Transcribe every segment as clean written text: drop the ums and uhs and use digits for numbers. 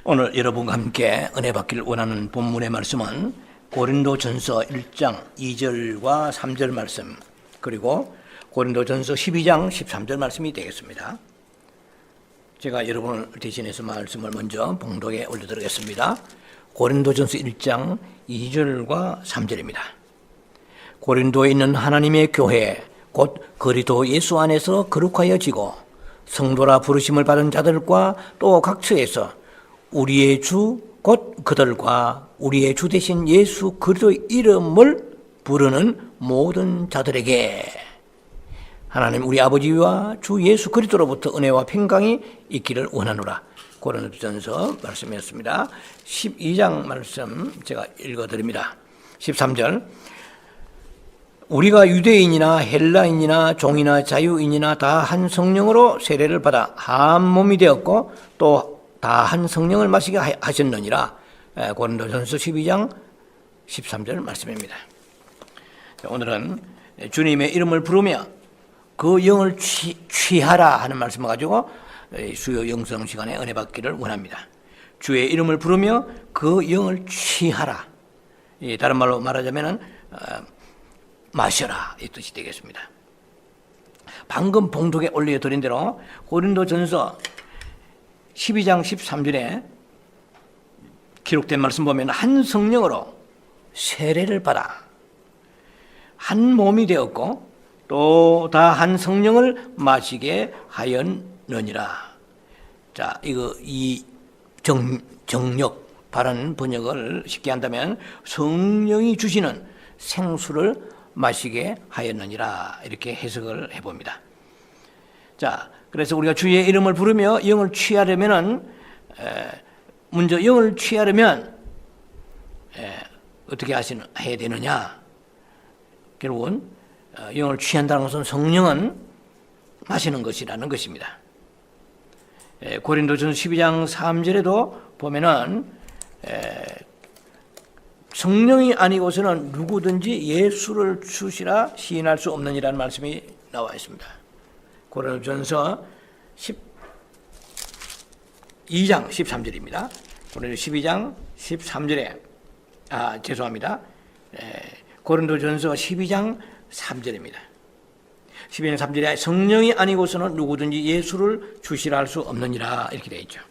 오늘 여러분과 함께 은혜 받기를 원하는 본문의 말씀은 고린도전서 1장 2절과 3절 말씀, 그리고 고린도전서 12장 13절 말씀이 되겠습니다. 제가 여러분을 대신해서 말씀을 먼저 봉독에 올려드리겠습니다. 고린도전서 1장 2절과 3절입니다. 고린도에 있는 하나님의 교회 곧 그리스도 예수 안에서 거룩하여지고 성도라 부르심을 받은 자들과 또 각처에서 우리의 주 곧 그들과 우리의 주 되신 예수 그리스도의 이름을 부르는 모든 자들에게 하나님 우리 아버지와 주 예수 그리스도로부터 은혜와 평강이 있기를 원하노라. 고린도전서 말씀이었습니다. 12장 말씀 제가 읽어드립니다. 13절 우리가 유대인이나 헬라인이나 종이나 자유인이나 다 한 성령으로 세례를 받아 한 몸이 되었고 또 다 한 성령을 마시게 하셨느니라. 고린도전서 12장 13절 말씀입니다. 오늘은 주님의 이름을 부르며 그 영을 취하라 하는 말씀을 가지고 수요 영성 시간에 은혜 받기를 원합니다. 주의 이름을 부르며 그 영을 취하라. 다른 말로 말하자면 마셔라 이 뜻이 되겠습니다. 방금 봉독에 올려드린 대로 고린도전서 12장 13절에 기록된 말씀 보면 한 성령으로 세례를 받아 한 몸이 되었고 또 다 한 성령을 마시게 하였느니라. 자, 이 정력 바른 번역을 쉽게 한다면 성령이 주시는 생수를 마시게 하였느니라 이렇게 해석을 해봅니다. 자, 그래서 우리가 주의 이름을 부르며 영을 취하려면은 먼저 영을 취하려면 어떻게 해야 되느냐? 결국은 영을 취한다는 것은 성령은 마시는 것이라는 것입니다. 고린도전서 12장 3절에도 보면은 성령이 아니고서는 누구든지 예수를 주시라 시인할 수 없느니라는 말씀이 나와 있습니다. 고린도전서 12장 13절입니다. 고린도 12장 13절에 죄송합니다. 고린도전서 12장 3절입니다. 12장 3절에 성령이 아니고서는 누구든지 예수를 주시라 할 수 없느니라 이렇게 되어 있죠.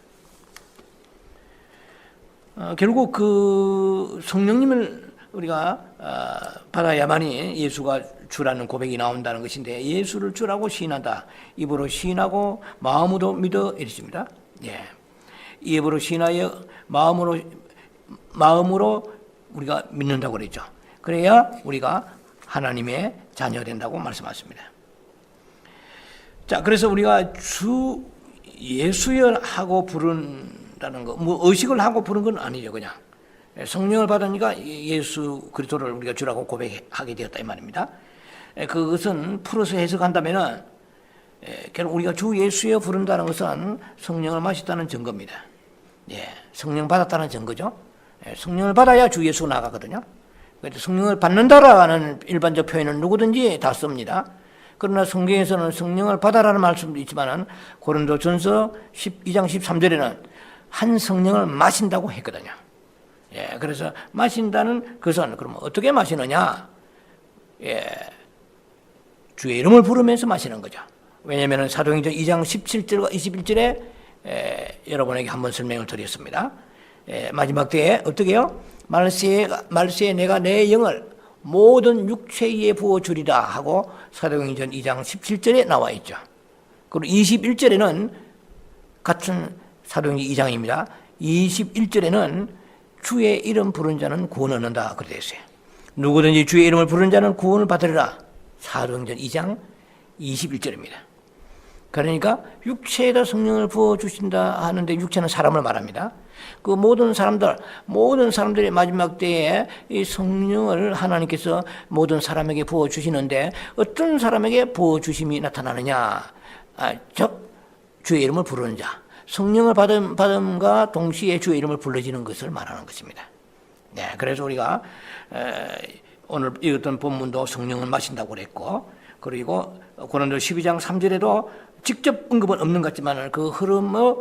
결국 그 성령님을 우리가 받아야만이 예수가 주라는 고백이 나온다는 것인데 예수를 주라고 시인한다. 입으로 시인하고 마음으로 믿어 이랬습니다. 예. 입으로 시인하여 마음으로 우리가 믿는다고 그랬죠. 그래야 우리가 하나님의 자녀 된다고 말씀하셨습니다. 자, 그래서 우리가 주 예수여 하고 부른다는 거, 뭐 의식을 하고 부른 건 아니죠, 그냥. 성령을 받으니까 예수 그리스도를 우리가 주라고 고백하게 되었다 이 말입니다. 그것은 풀어서 해석한다면은 결국 우리가 주 예수여 부른다는 것은 성령을 마셨다는 증거입니다. 예, 성령 받았다는 증거죠. 성령을 받아야 주 예수가 나가거든요. 성령을 받는다라는 일반적 표현은 누구든지 다 씁니다. 그러나 성경에서는 성령을 받아라는 말씀도 있지만은 고린도전서 12장 13절에는 한 성령을 마신다고 했거든요. 예, 그래서 마신다는 것은 그러면 어떻게 마시느냐? 예, 주의 이름을 부르면서 마시는 거죠. 왜냐하면 사도행전 2장 17절과 21절에 여러분에게 한번 설명을 드렸습니다. 마지막 때에 어떻게 해요? 말세에 내가 내 영을 모든 육체에 부어주리라 하고 사도행전 2장 17절에 나와 있죠. 그리고 21절에는 같은 사도행전 2장입니다. 21절에는 주의 이름 부른 자는 구원 얻는다 그렇게 되어 있어요. 누구든지 주의 이름을 부른 자는 구원을 받으리라. 사도행전 2장 21절입니다. 그러니까 육체에다 성령을 부어주신다 하는데 육체는 사람을 말합니다. 그 모든 사람들이 마지막 때에 이 성령을 하나님께서 모든 사람에게 부어주시는데 어떤 사람에게 부어주심이 나타나느냐? 즉 주의 이름을 부르는 자. 성령을 받음과 동시에 주의 이름을 불러지는 것을 말하는 것입니다. 네, 그래서 우리가 오늘 읽었던 본문도 성령을 마신다고 그랬고, 그리고 고린도 12장 3절에도 직접 언급은 없는 것 같지만 그 흐름의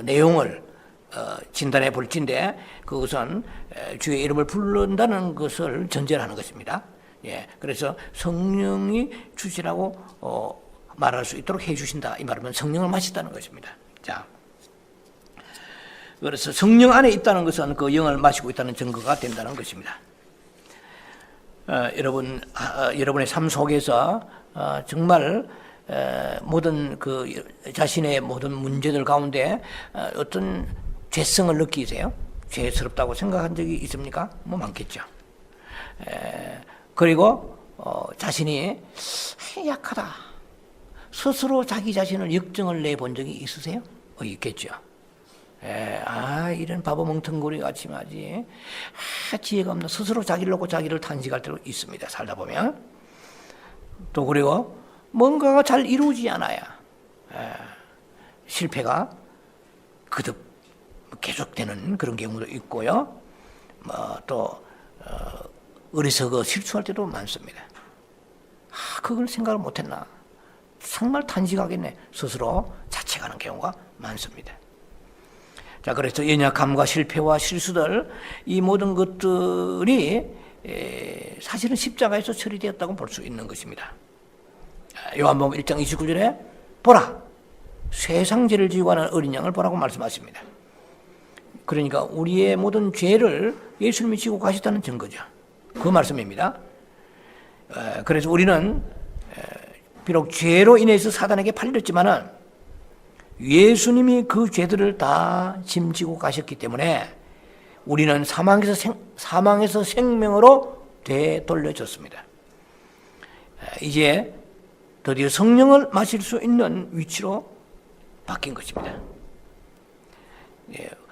내용을 진단해 볼지인데 그것은 주의 이름을 부른다는 것을 전제로 하는 것입니다. 예, 그래서 성령이 주시라고 말할 수 있도록 해주신다. 이 말은 성령을 마시다는 것입니다. 자, 그래서 성령 안에 있다는 것은 그 영을 마시고 있다는 증거가 된다는 것입니다. 여러분의 삶 속에서 정말 모든 그 자신의 모든 문제들 가운데 어떤 죄성을 느끼세요? 죄스럽다고 생각한 적이 있습니까? 뭐 많겠죠. 그리고 자신이 약하다. 스스로 자기 자신을 역정을 내본 적이 있으세요? 있겠죠. 이런 바보 멍텅구리 같이 말이지. 지혜가 없나. 스스로 자기를 놓고 자기를 탄식할 때도 있습니다. 살다 보면. 또 그리고 뭔가가 잘 이루어지지 않아야 실패가 거듭 계속되는 그런 경우도 있고요. 또 어리석어 실수할 때도 많습니다. 그걸 생각을 못했나. 정말 탄식하겠네. 스스로 자책하는 경우가 많습니다. 자, 그래서 연약함과 실패와 실수들, 이 모든 것들이 사실은 십자가에서 처리되었다고 볼 수 있는 것입니다. 요한복음 1장 29절에 보라, 세상죄를 지고 가는 어린 양을 보라고 말씀하십니다. 그러니까 우리의 모든 죄를 예수님이 지고 가셨다는 증거죠. 그 말씀입니다. 그래서 우리는 비록 죄로 인해서 사단에게 팔렸지만은 예수님이 그 죄들을 다 짐지고 가셨기 때문에 우리는 사망에서 생명으로 되돌려졌습니다. 이제 드디어 성령을 마실 수 있는 위치로 바뀐 것입니다.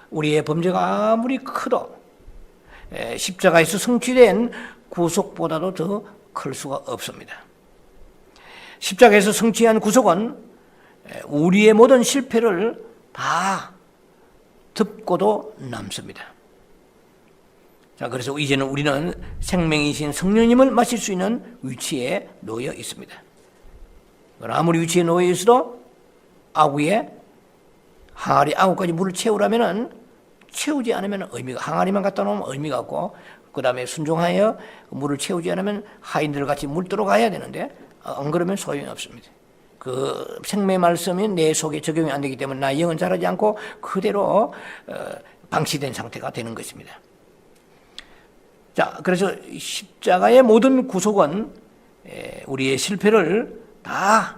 우리의 범죄가 아무리 커도 십자가에서 성취된 구속보다도 더 클 수가 없습니다. 십자가에서 성취한 구속은 우리의 모든 실패를 다 덮고도 남습니다. 자, 그래서 이제는 우리는 생명이신 성령님을 마실 수 있는 위치에 놓여 있습니다. 아무리 위치에 놓여 있어도 아구에 항아리 9가지 물을 채우라면은 채우지 않으면 항아리만 갖다 놓으면 의미가 없고, 그 다음에 순종하여 물을 채우지 않으면 하인들 같이 물 들어가야 되는데 안 그러면 소용이 없습니다. 그 생명의 말씀이 내 속에 적용이 안 되기 때문에 나의 영은 자라지 않고 그대로 방치된 상태가 되는 것입니다. 자, 그래서 십자가의 모든 구속은 우리의 실패를 다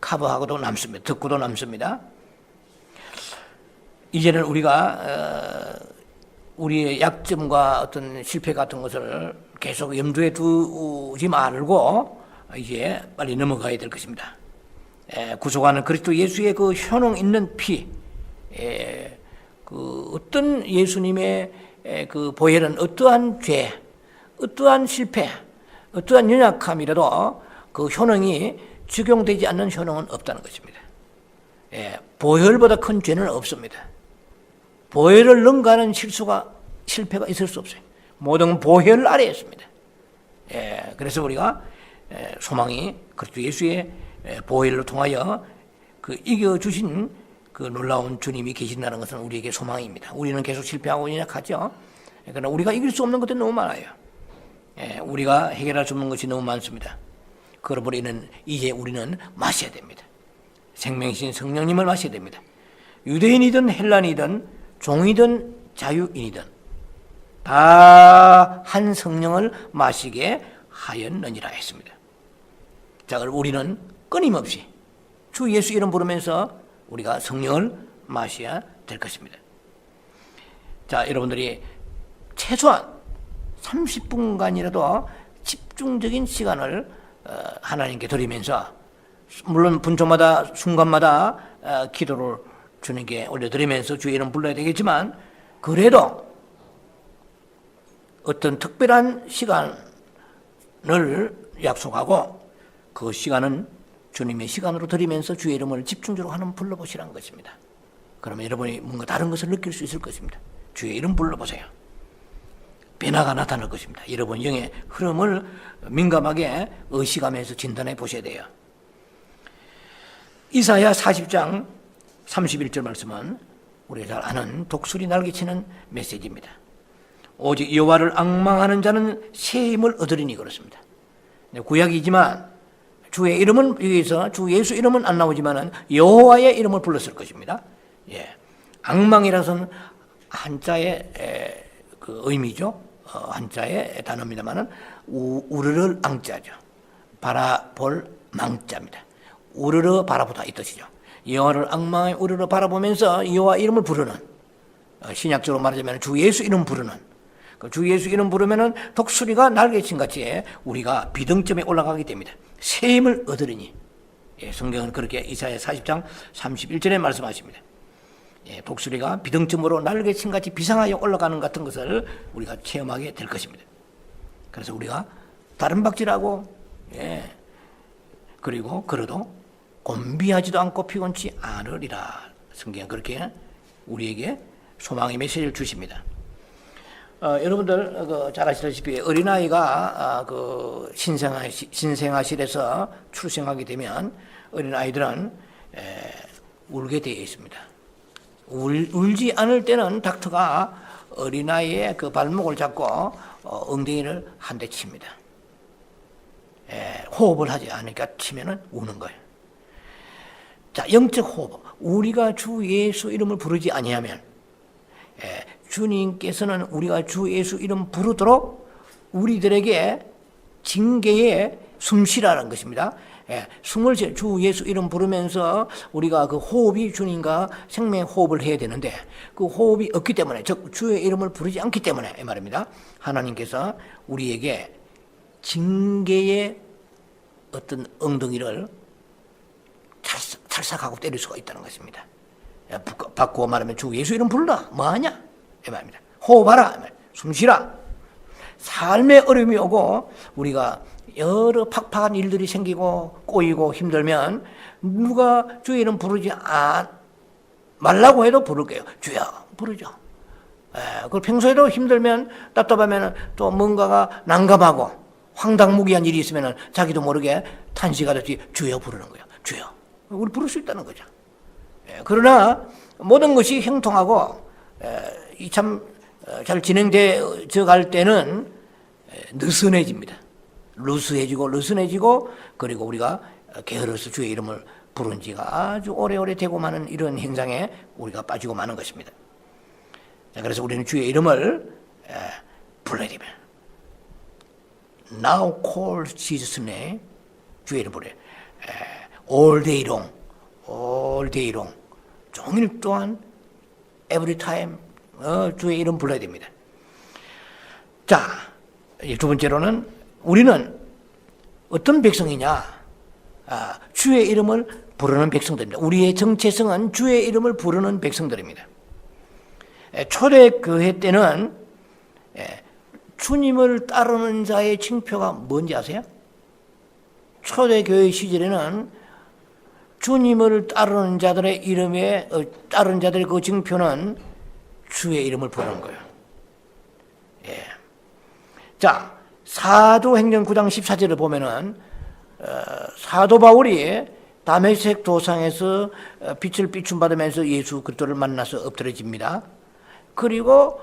커버하고도 남습니다. 듣고도 남습니다. 이제는 우리가 우리의 약점과 어떤 실패 같은 것을 계속 염두에 두지 말고 이제 빨리 넘어가야 될 것입니다. 구속하는 그리스도 예수의 그 효능 있는 피, 그 어떤 예수님의 그 보혈은 어떠한 죄, 어떠한 실패, 어떠한 연약함이라도 그 효능이 적용되지 않는 효능은 없다는 것입니다. 보혈보다 큰 죄는 없습니다. 보혈을 능가하는 실패가 있을 수 없어요. 모든 보혈 아래에 있습니다. 그래서 우리가 소망이 그리스도 예수의 보혈로 통하여 그 이겨주신 그 놀라운 주님이 계신다는 것은 우리에게 소망입니다. 우리는 계속 실패하고 연약하죠. 그러나 우리가 이길 수 없는 것들이 너무 많아요. 우리가 해결할 수 없는 것이 너무 많습니다. 그러므로 이제 우리는 마셔야 됩니다. 생명이신 성령님을 마셔야 됩니다. 유대인이든 헬라인이든 종이든 자유인이든 다 한 성령을 마시게 하였느니라 했습니다. 자, 그럼 우리는 끊임없이 주 예수 이름 부르면서 우리가 성령을 마셔야 될 것입니다. 자, 여러분들이 최소한 30분간이라도 집중적인 시간을 하나님께 드리면서, 물론 분초마다 순간마다 기도를 주님께 올려드리면서 주의 이름 불러야 되겠지만, 그래도 어떤 특별한 시간을 약속하고 그 시간은 주님의 시간으로 드리면서 주의 이름을 집중적으로 하는 불러보시라는 것입니다. 그러면 여러분이 뭔가 다른 것을 느낄 수 있을 것입니다. 주의 이름 불러보세요. 변화가 나타날 것입니다. 여러분 영의 흐름을 민감하게 의식하면서 진단해 보셔야 돼요. 이사야 40장 31절 말씀은 우리가 잘 아는 독수리 날개치는 메시지입니다. 오직 여호와를 앙망하는 자는 새 힘을 얻으리니 그렇습니다. 구약이지만 주의 이름은 여기서 주 예수 이름은 안 나오지만은 여호와의 이름을 불렀을 것입니다. 예, 앙망이라서는 한자의 그 의미죠. 한자의 단어입니다만은 우르를 앙자죠. 바라볼 망자입니다. 우르르 바라보다 이 뜻이죠. 여호와를 앙망에 우르르 바라보면서 여호와 이름을 부르는, 신약적으로 말하자면 주 예수 이름 부르는, 주 예수 이름 부르면은 독수리가 날개친 같이 우리가 비등점에 올라가게 됩니다. 새 힘을 얻으리니. 예, 성경은 그렇게 이사야 40장 31절에 말씀하십니다. 예, 독수리가 비등점으로 날개친 같이 비상하여 올라가는 같은 것을 우리가 체험하게 될 것입니다. 그래서 우리가 다른 박질하고, 예, 그리고 걸어도 곤비하지도 않고 피곤치 않으리라. 성경은 그렇게 우리에게 소망의 메시지를 주십니다. 여러분들 잘 아시다시피 어린아이가 그 신생아실에서 출생하게 되면 어린아이들은 울게 되어 있습니다. 울지 않을 때는 닥터가 어린아이의 그 발목을 잡고 엉덩이를 한 대 칩니다. 호흡을 하지 않으니까 치면은 우는 거예요. 자, 영적 호흡. 우리가 주 예수 이름을 부르지 아니하면, 주님께서는 우리가 주 예수 이름 부르도록 우리들에게 징계에 숨쉬라는 것입니다. 숨을 주 예수 이름 부르면서 우리가 그 호흡이 주님과 생명의 호흡을 해야 되는데 그 호흡이 없기 때문에, 즉 주의 이름을 부르지 않기 때문에 이 말입니다. 하나님께서 우리에게 징계의 어떤 엉덩이를 찰싹하고 때릴 수가 있다는 것입니다. 바꾸어 말하면 주 예수 이름 불러 뭐하냐 이 말입니다. 호흡하라, 숨쉬라. 삶의 어려움이 오고 우리가 여러 팍팍한 일들이 생기고 꼬이고 힘들면 누가 주의 이름 부르지 말라고 해도 부를게요. 주여 부르죠. 그 평소에도 힘들면 답답하면 또 뭔가가 난감하고 황당무계한 일이 있으면 자기도 모르게 탄식하듯이 주여 부르는 거예요. 주여. 우리 부를 수 있다는 거죠. 그러나 모든 것이 형통하고 참 잘 진행되어 갈 때는 느슨해집니다. 느슨해지고 그리고 우리가 게을러서 주의 이름을 부른 지가 아주 오래오래 되고 마는 이런 현상에 우리가 빠지고 마는 것입니다. 자, 그래서 우리는 주의 이름을 불러야 됩니다. Now call Jesus' name. 주의 이름 부르요. All day long. 종일 동안 every time 주의 이름 불러야 됩니다. 자, 두 번째로는 우리는 어떤 백성이냐? 주의 이름을 부르는 백성들입니다. 우리의 정체성은 주의 이름을 부르는 백성들입니다. 초대교회 때는 주님을 따르는 자의 징표가 뭔지 아세요? 초대교회 시절에는 주님을 따르는 자들의 이름에 따르는 자들의 그 징표는 주의 이름을 부르는 거예요. 자, 사도행전 9장 14절을 보면은 사도 바울이 다메섹 도상에서 빛을 비춤받으면서 예수 그리스도를 만나서 엎드려집니다. 그리고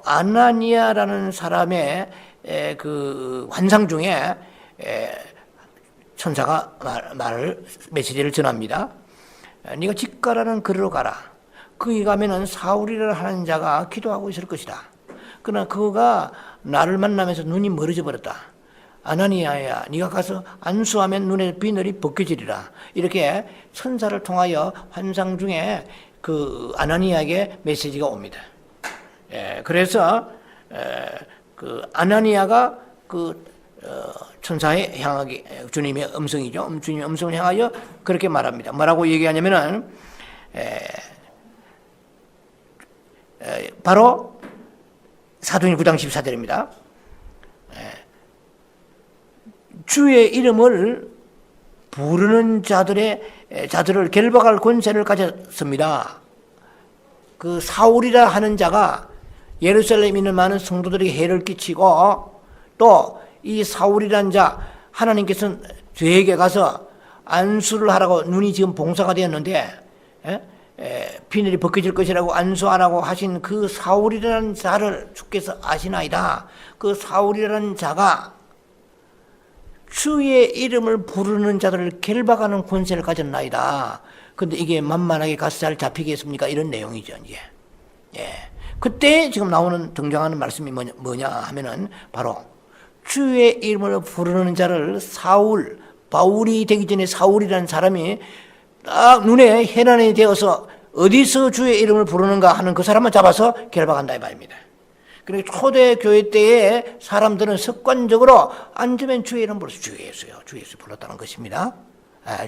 아나니아라는 사람의 그 환상 중에 천사가 메시지를 전합니다. 네가 직가라는 그리로 가라. 거기 가면은 사울이라 하는 자가 기도하고 있을 것이다. 그러나 그가 나를 만나면서 눈이 멀어져 버렸다. 아나니아야, 네가 가서 안수하면 눈에 비늘이 벗겨지리라. 이렇게 천사를 통하여 환상 중에 그 아나니아에게 메시지가 옵니다. 그래서 그 아나니아가 그 천사에 향하게, 주님의 음성이죠. 주님의 음성을 향하여 그렇게 말합니다. 뭐라고 얘기하냐면은 바로 사도행전 9장 14절입니다. 주의 이름을 부르는 자들을 결박할 권세를 가졌습니다. 그 사울이라 하는 자가 예루살렘에 있는 많은 성도들에게 해를 끼치고 또 이 사울이라는 자 하나님께서는 저에게 가서 안수를 하라고 눈이 지금 봉사가 되었는데 비늘이 벗겨질 것이라고 안수하라고 하신 그 사울이라는 자를 주께서 아시나이다. 그 사울이라는 자가 주의 이름을 부르는 자들을 결박하는 권세를 가졌나이다. 근데 이게 만만하게 가서 잘 잡히겠습니까? 이런 내용이죠, 이제. 예. 그때 지금 등장하는 말씀이 뭐냐 하면은 바로 주의 이름을 부르는 자를 바울이 되기 전에 사울이라는 사람이 딱 눈에 혜난이 되어서 어디서 주의 이름을 부르는가 하는 그 사람만 잡아서 결박한다 이 말입니다. 그러니까 초대 교회 때에 사람들은 습관적으로 앉으면 주의 이름 불러서 주 예수 불렀다는 것입니다.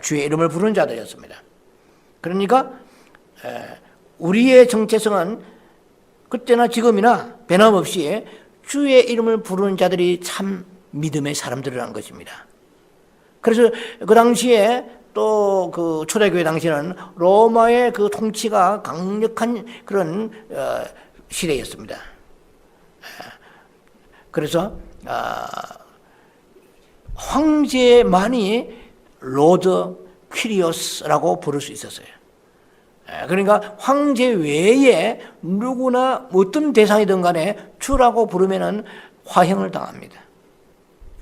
주의 이름을 부르는 자들이었습니다. 그러니까 우리의 정체성은 그때나 지금이나 변함없이 주의 이름을 부르는 자들이 참 믿음의 사람들이라는 것입니다. 그래서 그 당시에 또 그 초대교회 당시에는 로마의 그 통치가 강력한 그런 시대였습니다. 그래서 황제만이 로드 퀴리오스라고 부를 수 있었어요. 그러니까 황제 외에 누구나 어떤 대상이든 간에 주라고 부르면은 화형을 당합니다.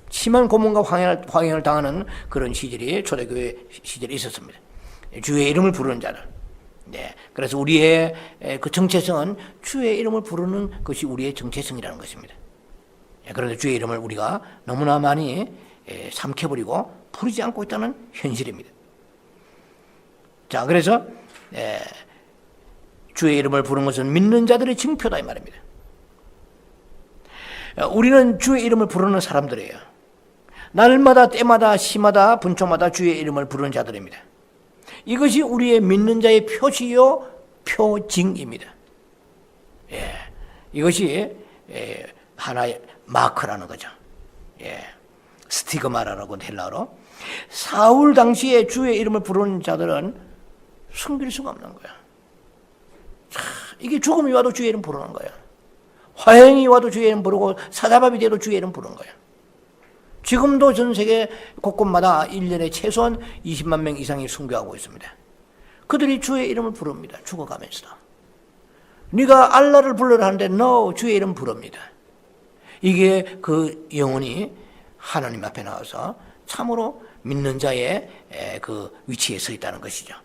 심한 고문과 화형을 당하는 그런 시절이 초대교회 시절에 있었습니다. 주의 이름을 부르는 자들. 네. 그래서 우리의 그 정체성은 주의 이름을 부르는 것이 우리의 정체성이라는 것입니다. 그런데 주의 이름을 우리가 너무나 많이 삼켜버리고 부르지 않고 있다는 현실입니다. 자, 그래서 주의 이름을 부르는 것은 믿는 자들의 징표다 이 말입니다. 우리는 주의 이름을 부르는 사람들이에요. 날마다 때마다 시마다 분초마다 주의 이름을 부르는 자들입니다. 이것이 우리의 믿는 자의 표시요 표징입니다. 이것이 하나의 마크라는 거죠. 스티그마라고 헬라어로. 사울 당시에 주의 이름을 부르는 자들은 숨길 수가 없는 거야. 이게 죽음이 와도 주의 이름 부르는 거야. 화형이 와도 주의 이름 부르고 사자밥이 돼도 주의 이름 부르는 거야. 지금도 전 세계 곳곳마다 1년에 최소한 20만 명 이상이 순교하고 있습니다. 그들이 주의 이름을 부릅니다. 죽어가면서도. 네가 알라를 불러라 하는데 no, 주의 이름 부릅니다. 이게 그 영혼이 하나님 앞에 나와서 참으로 믿는 자의 그 위치에 서 있다는 것이죠.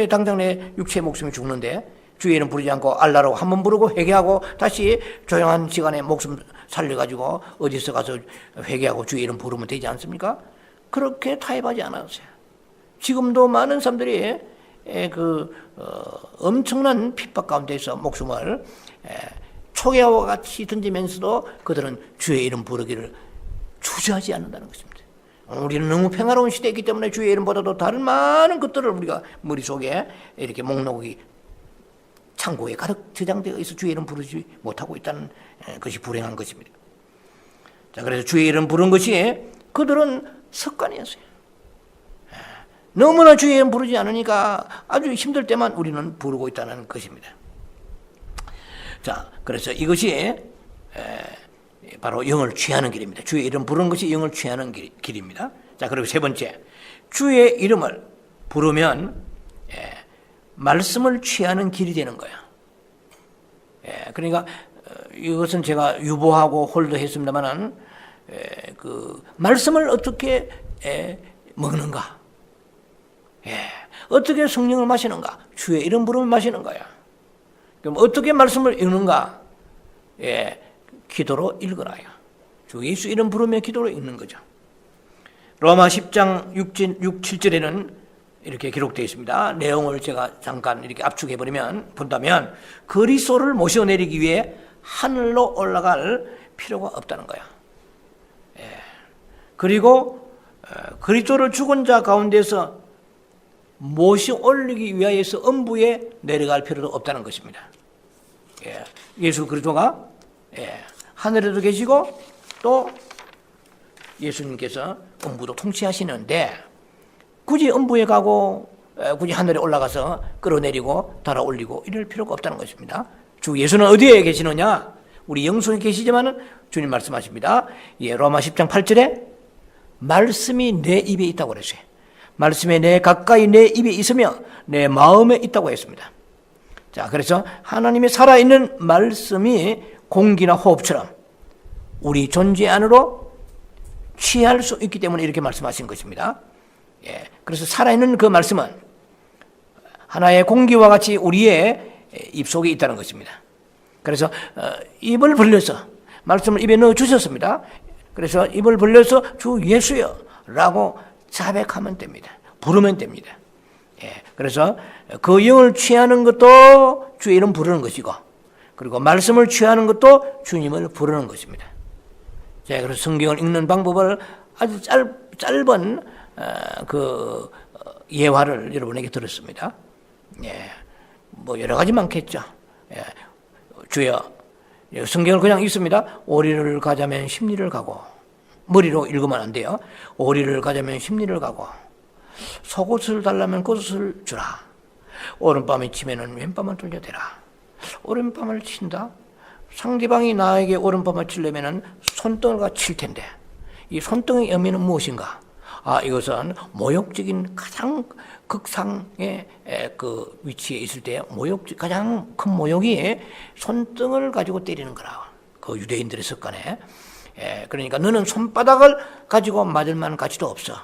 당장 내 육체의 목숨이 죽는데 주의 이름 부르지 않고 알라라고 한 번 부르고 회개하고 다시 조용한 시간에 목숨 살려가지고 어디서 가서 회개하고 주의 이름 부르면 되지 않습니까? 그렇게 타협하지 않았어요. 지금도 많은 사람들이 엄청난 핍박 가운데서 목숨을 초계와 같이 던지면서도 그들은 주의 이름 부르기를 주저하지 않는다는 것입니다. 우리는 너무 평화로운 시대이기 때문에 주의 이름보다도 다른 많은 것들을 우리가 머릿속에 이렇게 목록이 창고에 가득 저장되어 있어 주의 이름 부르지 못하고 있다는 것이 불행한 것입니다. 자, 그래서 주의 이름 부른 것이 그들은 습관이었어요. 너무나 주의 이름 부르지 않으니까 아주 힘들 때만 우리는 부르고 있다는 것입니다. 자, 그래서 이것이 바로 영을 취하는 길입니다. 주의 이름 부르는 것이 영을 취하는 길입니다. 자, 그리고 세 번째, 주의 이름을 부르면 말씀을 취하는 길이 되는 거야. 그러니까 이것은 제가 유보하고 홀드했습니다만은 그 말씀을 어떻게 먹는가? 어떻게 성령을 마시는가? 주의 이름 부르면 마시는 거야. 그럼 어떻게 말씀을 읽는가? 기도로 읽어라요. 주 예수 이름 부르며 기도로 읽는 거죠. 로마 10장 6, 7절에는 이렇게 기록되어 있습니다. 내용을 제가 잠깐 이렇게 압축해버리면 본다면 그리스도를 모셔내리기 위해 하늘로 올라갈 필요가 없다는 거야. 그리고 그리스도를 죽은 자 가운데서 모셔 올리기 위하여서 음부에 내려갈 필요도 없다는 것입니다. 예수 그리스도가 하늘에도 계시고 또 예수님께서 음부도 통치하시는데 굳이 음부에 가고 굳이 하늘에 올라가서 끌어내리고 달아올리고 이럴 필요가 없다는 것입니다. 주 예수는 어디에 계시느냐? 우리 영속에 계시지만은 주님 말씀하십니다. 로마 10장 8절에 말씀이 내 입에 있다고 그랬어요. 말씀이 내 가까이 내 입에 있으며 내 마음에 있다고 했습니다. 자, 그래서 하나님의 살아있는 말씀이 공기나 호흡처럼 우리 존재 안으로 취할 수 있기 때문에 이렇게 말씀하신 것입니다. 예, 그래서 살아있는 그 말씀은 하나의 공기와 같이 우리의 입속에 있다는 것입니다. 그래서 입을 벌려서 말씀을 입에 넣어 주셨습니다. 그래서 입을 벌려서 주 예수여 라고 자백하면 됩니다. 부르면 됩니다. 예, 그래서 그 영을 취하는 것도 주의 이름 부르는 것이고, 그리고 말씀을 취하는 것도 주님을 부르는 것입니다. 자, 그래서 성경을 읽는 방법을 아주 짧은 그 예화를 여러분에게 들었습니다. 예, 뭐 여러 가지 많겠죠. 예, 주여, 성경을 그냥 읽습니다. 오리를 가자면 십리를 가고, 머리로 읽으면 안 돼요. 오리를 가자면 십리를 가고, 속옷을 달라면 겉옷을 주라. 오른밤에 치면은 왼밤을 돌려대라. 오른밤을 친다. 상대방이 나에게 오른밤을 치려면은 손등을 칠 텐데, 이 손등의 의미는 무엇인가? 아, 이것은 모욕적인 가장 극상의 그 위치에 있을 때 가장 큰 모욕이 손등을 가지고 때리는 거라. 그 유대인들의 습관에. 그러니까 너는 손바닥을 가지고 맞을 만한 가치도 없어.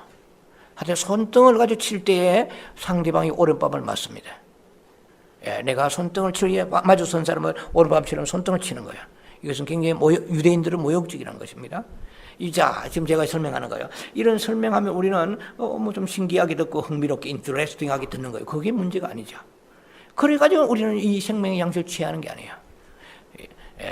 하여튼 손등을 가지고 칠 때에 상대방이 오른밤을 맞습니다. 내가 손등을 치기에 마주 선 사람을 오른밤 치려면 손등을 치는 거야. 이것은 굉장히 유대인들은 모욕적이라는 것입니다. 지금 제가 설명하는 거예요. 이런 설명하면 우리는 뭐 좀 신기하게 듣고 흥미롭게 인터레스팅하게 듣는 거예요. 그게 문제가 아니죠. 그래가지고 우리는 이 생명의 양식을 취하는 게 아니에요.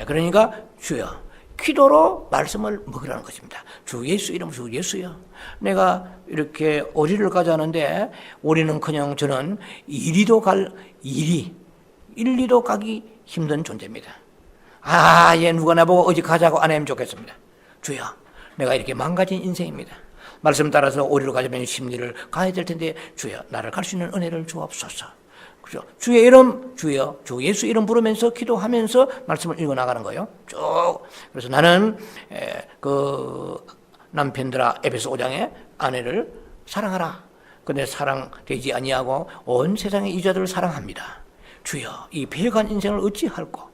그러니까 주여, 기도로 말씀을 먹으라는 것입니다. 주 예수 이름 주 예수여. 내가 이렇게 오리를 가자는데 오리는커녕 저는 일리도 가기 힘든 존재입니다. 얘 누가 나보고 어디 가자고 안 하면 좋겠습니다. 주여, 내가 이렇게 망가진 인생입니다. 말씀 따라서 오리로 가자면 십리를 가야 될 텐데 주여, 나를 갈 수 있는 은혜를 주옵소서. 그죠? 주의 이름, 주여, 주 예수 이름 부르면서 기도하면서 말씀을 읽어 나가는 거예요. 쭉. 그래서 나는 그 남편들아, 에베소 5장에 아내를 사랑하라. 근데 사랑되지 아니하고 온 세상의 이자들을 사랑합니다. 주여, 이 배역한 인생을 어찌할꼬?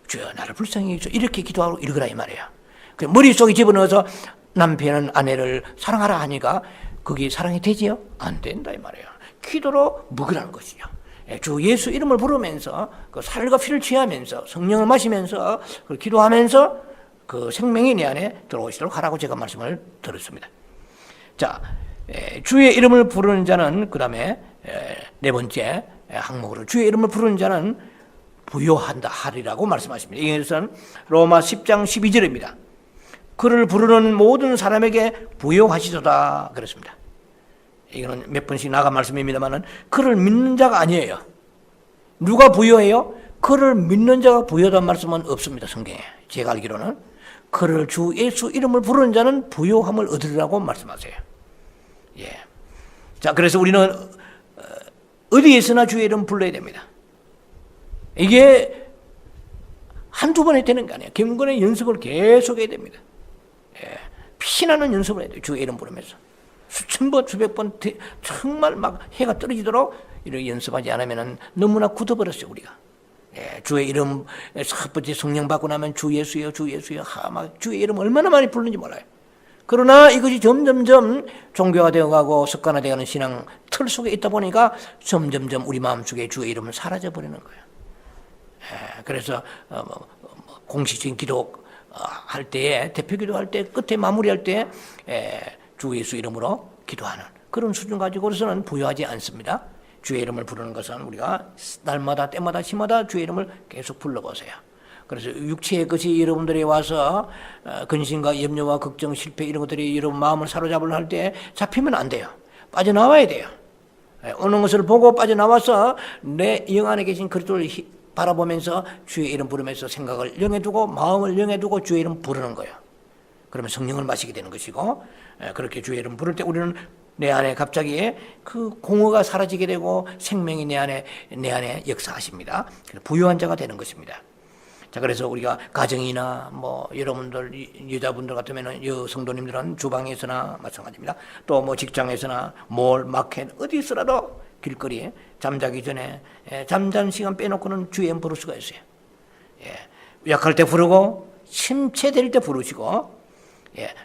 주여, 나를 불쌍히 해주소. 이렇게 기도하고 읽으라 이 말이에요. 머릿속에 집어넣어서 남편은 아내를 사랑하라 하니까 그게 사랑이 되지요? 안 된다 이 말이에요. 기도로 먹으라는 것이죠. 주 예수 이름을 부르면서 그 살과 피를 취하면서 성령을 마시면서 기도하면서 그 생명이 내 안에 들어오시도록 하라고 제가 말씀을 드렸습니다. 자, 주의 이름을 부르는 자는 그 다음에 네 번째 항목으로 주의 이름을 부르는 자는 부요한다 하리라고 말씀하십니다. 이것은 로마 10장 12절입니다. 그를 부르는 모든 사람에게 부요하시도다 그랬습니다. 이거는 몇 번씩 나간 말씀입니다만은 그를 믿는 자가 아니에요. 누가 부요해요? 그를 믿는 자가 부요하다는 말씀은 없습니다. 성경에. 제가 알기로는 그를 주 예수 이름을 부르는 자는 부요함을 얻으리라고 말씀하세요. 예. 자, 그래서 우리는 어디에서나 주의 이름 불러야 됩니다. 이게 한두 번에 되는 게 아니에요. 경건의 연습을 계속 해야 됩니다. 예. 피나는 연습을 해야 돼요. 주의 이름 부르면서. 수천 번, 수백 번, 정말 막 해가 떨어지도록 이렇게 연습하지 않으면 너무나 굳어버렸어요, 우리가. 예, 주의 이름, 첫 번째 성령 받고 나면 주 예수여, 주 예수여, 막 주의 이름 얼마나 많이 부르는지 몰라요. 그러나 이것이 점점점 종교가 되어가고 습관화되어가는 신앙 틀 속에 있다 보니까 점점점 우리 마음속에 주의 이름은 사라져버리는 거예요. 예, 그래서 공식적인 기도 할 때에, 대표 기도할 때, 끝에 마무리할 때 주 예수 이름으로 기도하는 그런 수준 가지고서는 부여하지 않습니다. 주의 이름을 부르는 것은 우리가 날마다 때마다 시마다 주의 이름을 계속 불러보세요. 그래서 육체의 것이 여러분들이 와서 근심과 염려와 걱정, 실패 이런 것들이 여러분 마음을 사로잡으려 할 때 잡히면 안 돼요. 빠져나와야 돼요. 어느 것을 보고 빠져나와서 내 영 안에 계신 그리스도를 바라보면서 주의 이름 부르면서 생각을 영해두고 마음을 영해두고 주의 이름 부르는 거예요. 그러면 성령을 마시게 되는 것이고, 그렇게 주의 이름 부를 때 우리는 내 안에 갑자기 그 공허가 사라지게 되고 생명이 내 안에 역사하십니다. 부유한 자가 되는 것입니다. 자, 그래서 우리가 가정이나 뭐 여러분들 여자분들 같으면 성도님들은 주방에서나 마찬가지입니다. 또 뭐 직장에서나 몰 마켓 어디서라도 길거리에 잠자기 전에 잠자는 시간 빼놓고는 주의 이름 부를 수가 있어요. 약할 때 부르고 침체될 때 부르시고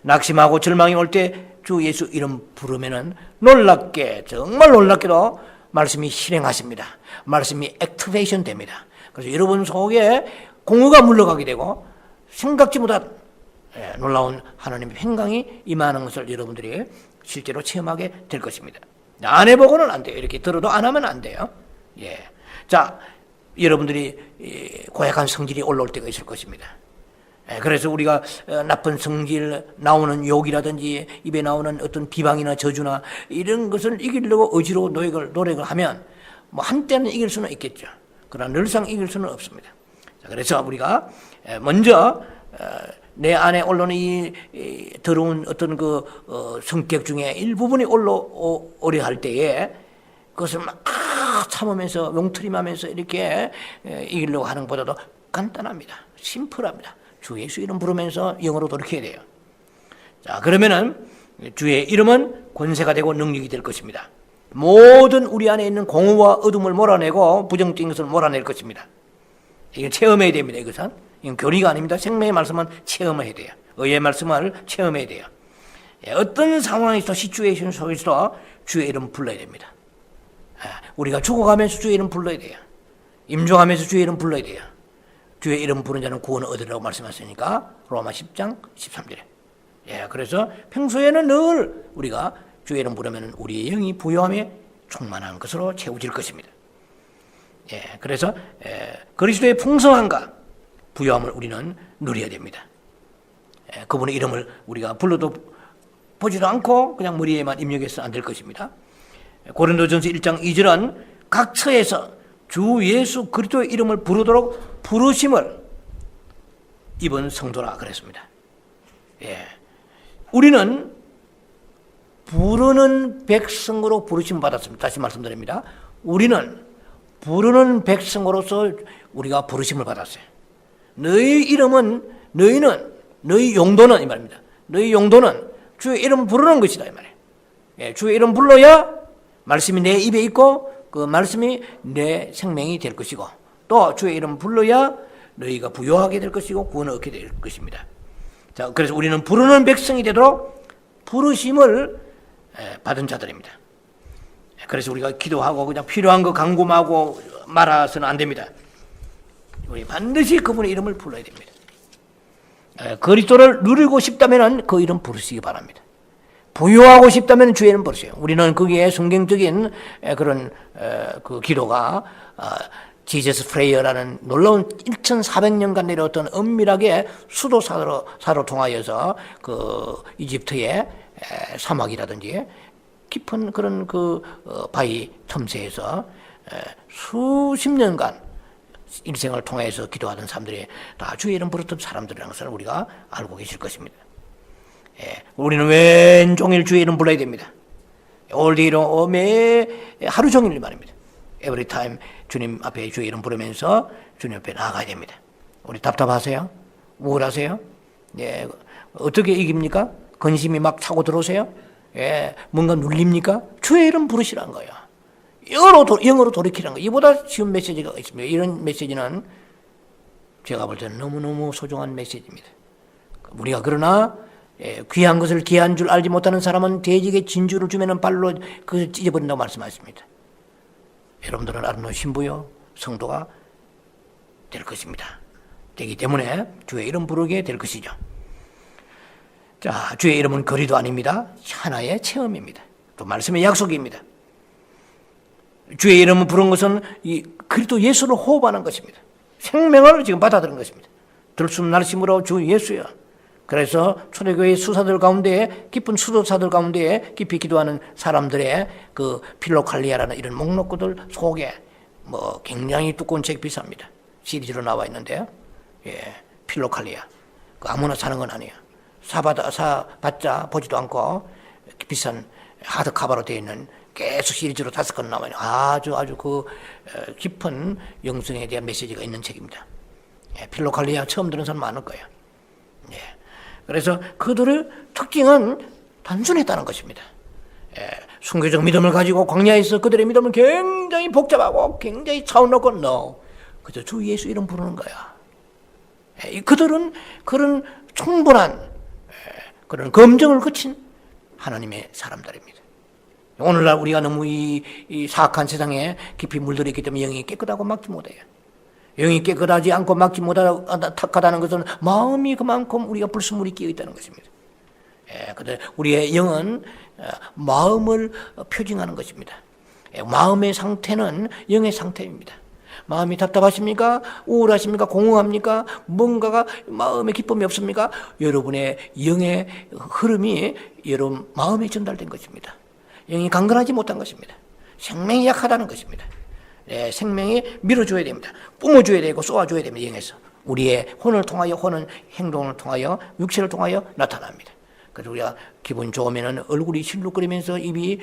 낙심하고 절망이 올 때 주 예수 이름 부르면은 놀랍게 정말 놀랍게도 말씀이 실행하십니다. 말씀이 액티베이션 됩니다. 그래서 여러분 속에 공허가 물러가게 되고 생각지 못한 놀라운 하나님의 평강이 임하는 것을 여러분들이 실제로 체험하게 될 것입니다. 안 해보고는 안 돼요. 이렇게 들어도 안 하면 안 돼요. 자, 여러분들이 고약한 성질이 올라올 때가 있을 것입니다. 그래서 우리가 나쁜 성질, 나오는 욕이라든지 입에 나오는 어떤 비방이나 저주나 이런 것을 이기려고 의지로 노력을 하면 뭐 한때는 이길 수는 있겠죠. 그러나 늘상 이길 수는 없습니다. 그래서 우리가 먼저 내 안에 올라오는 이 더러운 어떤 그 성격 중에 일부분이 올라오려 할 때에 그것을 막 참으면서 용트림하면서 이렇게 이기려고 하는 것보다도 간단합니다. 심플합니다. 주 예수 이름 부르면서 영어로 돌이켜야 돼요. 자, 그러면은 주의 이름은 권세가 되고 능력이 될 것입니다. 모든 우리 안에 있는 공허와 어둠을 몰아내고 부정적인 것을 몰아낼 것입니다. 이게 체험해야 됩니다. 이것은 이건 교리가 아닙니다. 생명의 말씀은 체험해야 돼요. 의의 말씀을 체험해야 돼요. 어떤 상황에서 시츄에이션 속에서 주의 이름 불러야 됩니다. 우리가 죽어가면서 주의 이름 불러야 돼요. 임종하면서 주의 이름 불러야 돼요. 주의 이름 부른 자는 구원을 얻으라고 말씀하셨으니까 로마 10장 13절에. 그래서 평소에는 늘 우리가 주의 이름 부르면 우리의 영이 부요함에 충만한 것으로 채워질 것입니다. 그래서 그리스도의 풍성함과 부요함을 우리는 누려야 됩니다. 그분의 이름을 우리가 불러도 보지도 않고 그냥 머리에만 입력해서는 안 될 것입니다. 고린도전서 1장 2절은 각 처에서 주 예수 그리스도의 이름을 부르도록 부르심을 입은 성도라 그랬습니다. 우리는 부르는 백성으로 부르심 받았습니다. 다시 말씀드립니다. 우리는 부르는 백성으로서 우리가 부르심을 받았어요. 너희 이름은 너희 용도는 이 말입니다. 너희 용도는 주의 이름 부르는 것이다 이 말이에요. 주의 이름 불러야 말씀이 내 입에 있고 그 말씀이 내 생명이 될 것이고 또 주의 이름 불러야 너희가 부요하게 될 것이고 구원을 얻게 될 것입니다. 자, 그래서 우리는 부르는 백성이 되도록 부르심을 받은 자들입니다. 그래서 우리가 기도하고 그냥 필요한 거 간구하고 말아서는 안 됩니다. 우리 반드시 그분의 이름을 불러야 됩니다. 그리스도를 누리고 싶다면 그 이름 부르시기 바랍니다. 부요하고 싶다면 주의 이름 부르세요. 우리는 거기에 성경적인 그런 그 기도가 지저스 프레이어라는 놀라운 1400년간 내려왔던 은밀하게 수도사로 통하여서 그 이집트의 사막이라든지 깊은 그런 그 바위 틈새에서 수십 년간 일생을 통해서 기도하던 사람들이 다 주의 이름 부르던 사람들이라는 것을 우리가 알고 계실 것입니다. 우리는 왼종일 주의 이름 불러야 됩니다. all day long, 매 하루 종일 말입니다. every time 주님 앞에 주의 이름 부르면서 주님 앞에 나아가야 됩니다. 우리 답답하세요? 우울하세요? 어떻게 이깁니까? 근심이 막 차고 들어오세요? 뭔가 눌립니까? 주의 이름 부르시라는 거예요. 영어로 돌이키라는 거예요. 이보다 쉬운 메시지가 있습니다. 이런 메시지는 제가 볼 때는 너무너무 소중한 메시지입니다. 우리가 그러나 귀한 것을 귀한 줄 알지 못하는 사람은 돼지에게 진주를 주면은 발로 그것을 찢어버린다고 말씀하십니다. 여러분들은 아름다운 신부요 성도가 될 것입니다. 되기 때문에 주의 이름 부르게 될 것이죠. 자, 주의 이름은 거리도 아닙니다. 하나의 체험입니다. 또 말씀의 약속입니다. 주의 이름을 부른 것은 이 그리스도 예수를 호흡하는 것입니다. 생명을 지금 받아들인 것입니다. 들숨 날심으로 주 예수여. 그래서 초대교회 수사들 가운데 깊은 수도사들 가운데 깊이 기도하는 사람들의 그 필로칼리아라는 이런 목록들 속에 뭐 굉장히 두꺼운 책이 비쌉니다. 시리즈로 나와 있는데요. 필로칼리아. 아무나 사는 건 아니에요. 사봤자 보지도 않고 비싼 하드카바로 되어 있는 계속 시리즈로 5권 나와요. 아주 그 깊은 영성에 대한 메시지가 있는 책입니다. 필로칼리아 처음 들은 사람 많을 거예요. 그래서 그들의 특징은 단순했다는 것입니다. 순교적 믿음을 가지고 광야에서 그들의 믿음은 굉장히 복잡하고 굉장히 차원 높고 그저 주 예수 이름 부르는 거야. 그들은 그런 충분한 그런 검증을 거친 하나님의 사람들입니다. 오늘날 우리가 너무 이 사악한 세상에 깊이 물들어 있기 때문에 영이 깨끗하고 막지 못해요. 영이 깨끗하지 않고 막지 못하다는 것은 마음이 그만큼 우리가 불순물이 끼어 있다는 것입니다. 근데 우리의 영은 마음을 표징하는 것입니다. 마음의 상태는 영의 상태입니다. 마음이 답답하십니까? 우울하십니까? 공허합니까? 뭔가가 마음에 기쁨이 없습니까? 여러분의 영의 흐름이 여러분 마음에 전달된 것입니다. 영이 강건하지 못한 것입니다. 생명이 약하다는 것입니다. 생명이 밀어줘야 됩니다. 뿜어줘야 되고 쏘아줘야 됩니다. 영에서 우리의 혼을 통하여, 혼은 행동을 통하여, 육체를 통하여 나타납니다. 그래서 우리가 기분 좋으면 얼굴이 실룩거리면서 입이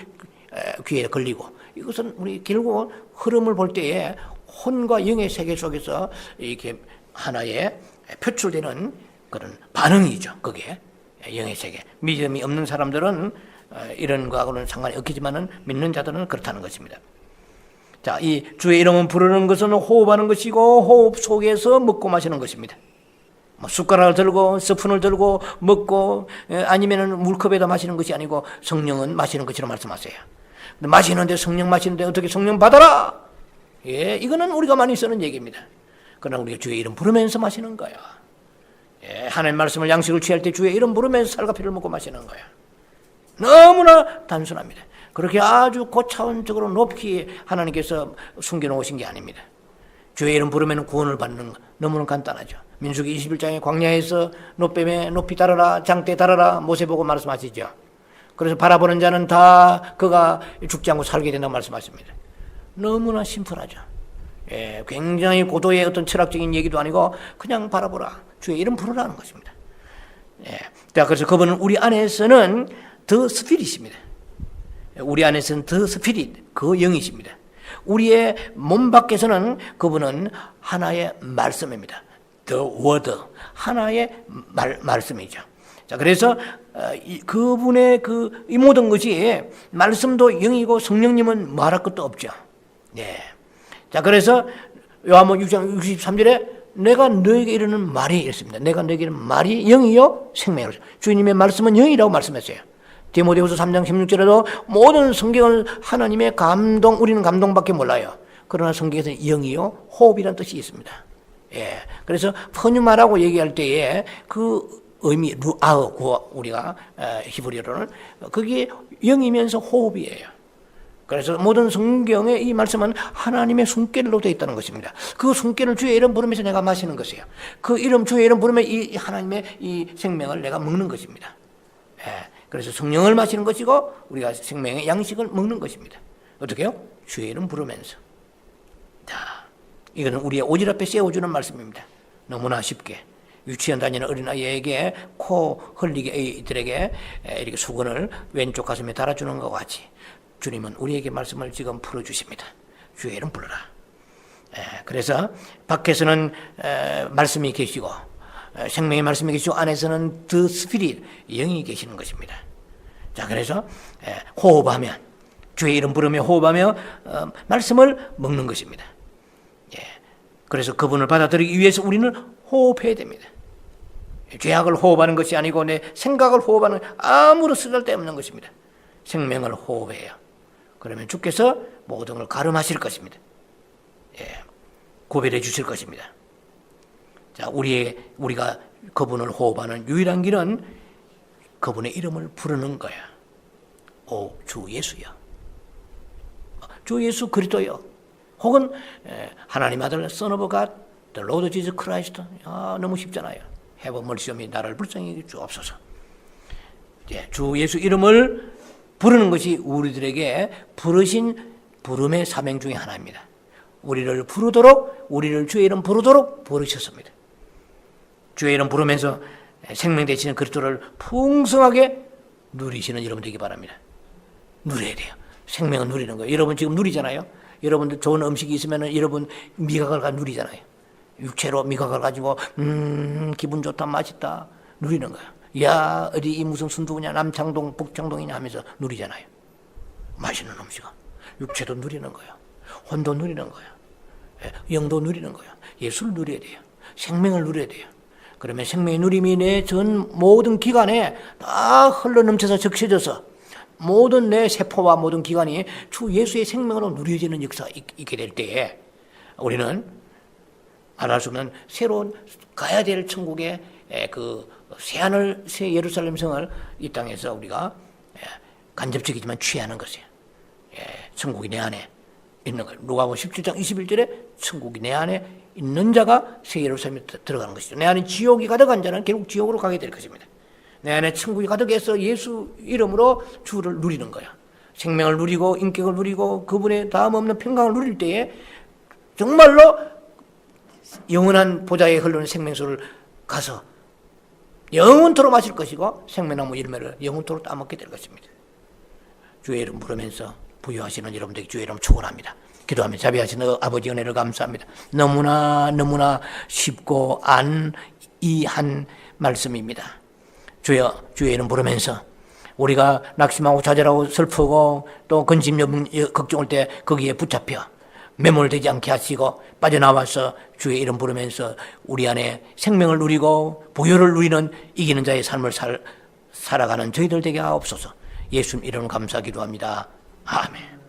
귀에 걸리고, 이것은 우리 결국 흐름을 볼 때에 혼과 영의 세계 속에서 이렇게 하나의 표출되는 그런 반응이죠. 그게 영의 세계. 믿음이 없는 사람들은 이런 거하고는 상관이 없겠지만은 믿는 자들은 그렇다는 것입니다. 자, 이 주의 이름을 부르는 것은 호흡하는 것이고 호흡 속에서 먹고 마시는 것입니다. 숟가락을 들고 스푼을 들고 먹고 아니면은 물컵에다 마시는 것이 아니고 성령은 마시는 것이라고 말씀하세요. 근데 마시는데 성령 마시는데 어떻게 성령 받아라? 이거는 우리가 많이 쓰는 얘기입니다. 그러나 우리가 주의 이름 부르면서 마시는 거야. 하나님 말씀을 양식을 취할 때 주의 이름 부르면서 살과 피를 먹고 마시는 거야. 너무나 단순합니다. 그렇게 아주 고차원적으로 높이 하나님께서 숨겨놓으신 게 아닙니다. 주의 이름 부르면 구원을 받는 거 너무나 간단하죠. 민수기 21장의 광야에서 노뱀에 높이 달아라, 장대 달아라 모세 보고 말씀하시죠. 그래서 바라보는 자는 다 그가 죽지 않고 살게 된다고 말씀하십니다. 너무나 심플하죠. 굉장히 고도의 어떤 철학적인 얘기도 아니고 그냥 바라보라, 주의 이름 부르라는 것입니다. 자, 그래서 그분은 우리 안에서는 더 스피릿입니다. 우리 안에서는 더 스피릿, 그 영이십니다. 우리의 몸 밖에서는 그분은 하나의 말씀입니다. The word, 하나의 말씀이죠. 자, 그래서 그분의 이 모든 것이 말씀도 영이고 성령님은 말할 것도 없죠. 자, 그래서 요한복음 6장 63절에 내가 너에게 이르는 말이 이렇습니다. 내가 너에게 이르는 말이 영이요 생명이요. 주님의 말씀은 영이라고 말씀했어요. 디모데후서 3장 16절에도 모든 성경은 하나님의 감동, 우리는 감동밖에 몰라요. 그러나 성경에서는 영이요 호흡이라는 뜻이 있습니다. 그래서 퍼뉴마라고 얘기할 때에 그 의미 루아흐, 우리가 히브리어로는 그게 영이면서 호흡이에요. 그래서 모든 성경의 이 말씀은 하나님의 손길로 되어 있다는 것입니다. 그 손길을 주의 이름 부르면서 내가 마시는 것이에요. 그 이름, 주의 이름 부르면 이 하나님의 이 생명을 내가 먹는 것입니다. 그래서 성령을 마시는 것이고 우리가 생명의 양식을 먹는 것입니다. 어떻게 해요? 주의 이름 부르면서. 자, 이거는 우리의 오질 앞에 세워주는 말씀입니다. 너무나 쉽게 유치원 다니는 어린아이에게 코 흘리게 이들에게 이렇게 수건을 왼쪽 가슴에 달아주는 것과 같이 주님은 우리에게 말씀을 지금 풀어주십니다. 주의 이름 불러라. 그래서 밖에서는 말씀이 계시고 생명의 말씀이 계시고 안에서는 the spirit, 영이 계시는 것입니다. 자, 그래서 호흡하면, 주의 이름 부르며 호흡하며 말씀을 먹는 것입니다. 그래서 그분을 받아들이기 위해서 우리는 호흡해야 됩니다. 죄악을 호흡하는 것이 아니고 내 생각을 호흡하는 아무런 쓸데없는 것입니다. 생명을 호흡해요. 그러면 주께서 모든 걸 가름하실 것입니다. 구별해 주실 것입니다. 자, 우리가 그분을 호흡하는 유일한 길은 그분의 이름을 부르는 거야. 오, 주 예수여. 주 예수 그리스도여. 혹은 하나님 아들 Son of God, the Lord Jesus Christ. 너무 쉽잖아요. Have mercy on me. 나를 불쌍히 주옵소서. 주 예수 이름을 부르는 것이 우리들에게 부르신 부름의 사명 중에 하나입니다. 우리를 부르도록, 우리를 주의 이름 부르도록 부르셨습니다. 주의 이름 부르면서 생명 되시는 그리스도를 풍성하게 누리시는 여러분 되기 바랍니다. 누려야 돼요. 생명은 누리는 거예요. 여러분 지금 누리잖아요. 여러분들 좋은 음식이 있으면 여러분 미각을 가지고 누리잖아요. 육체로 미각을 가지고 기분 좋다, 맛있다 누리는 거예요. 야, 어디 이 무슨 순두부냐, 남창동, 북창동이냐 하면서 누리잖아요. 맛있는 음식은 육체도 누리는 거야. 혼도 누리는 거야. 영도 누리는 거야. 예수를 누려야 돼요. 생명을 누려야 돼요. 그러면 생명의 누림이 내 전 모든 기관에 다 흘러넘쳐서 적셔져서 모든 내 세포와 모든 기관이 주 예수의 생명으로 누려지는 역사가 있게 될 때에 우리는 말할 수 없는 새로운 가야 될 천국의 그 새하늘 새 예루살렘 성을 이 땅에서 우리가 간접적이지만 취하는 것이에요. 천국이 내 안에 있는 거예요. 누가복음 17장 21절에 천국이 내 안에 있는 자가 새 예루살렘에 들어가는 것이죠. 내 안에 지옥이 가득한 자는 결국 지옥으로 가게 될 것입니다. 내 안에 천국이 가득해서 예수 이름으로 주를 누리는 거야. 생명을 누리고 인격을 누리고 그분의 다음 없는 평강을 누릴 때에 정말로 영원한 보좌에 흐르는 생명수를 가서 영원토록 마실 것이고 생명나무 열매를 영원토록 따먹게 될 것입니다. 주의 이름 부르면서 부유하시는 여러분들에게 주의 이름 축원합니다. 기도하며 자비하시는 아버지 은혜를 감사합니다. 너무나 쉽고 안이한 말씀입니다. 주여, 주의 이름 부르면서 우리가 낙심하고 좌절하고 슬프고 또 근심 걱정할 때 거기에 붙잡혀 매몰되지 않게 하시고 빠져나와서 주의 이름 부르면서 우리 안에 생명을 누리고 부유를 누리는 이기는 자의 삶을 살아가는 저희들 되게 하옵소서. 예수님 이름 감사 기도합니다. 아멘.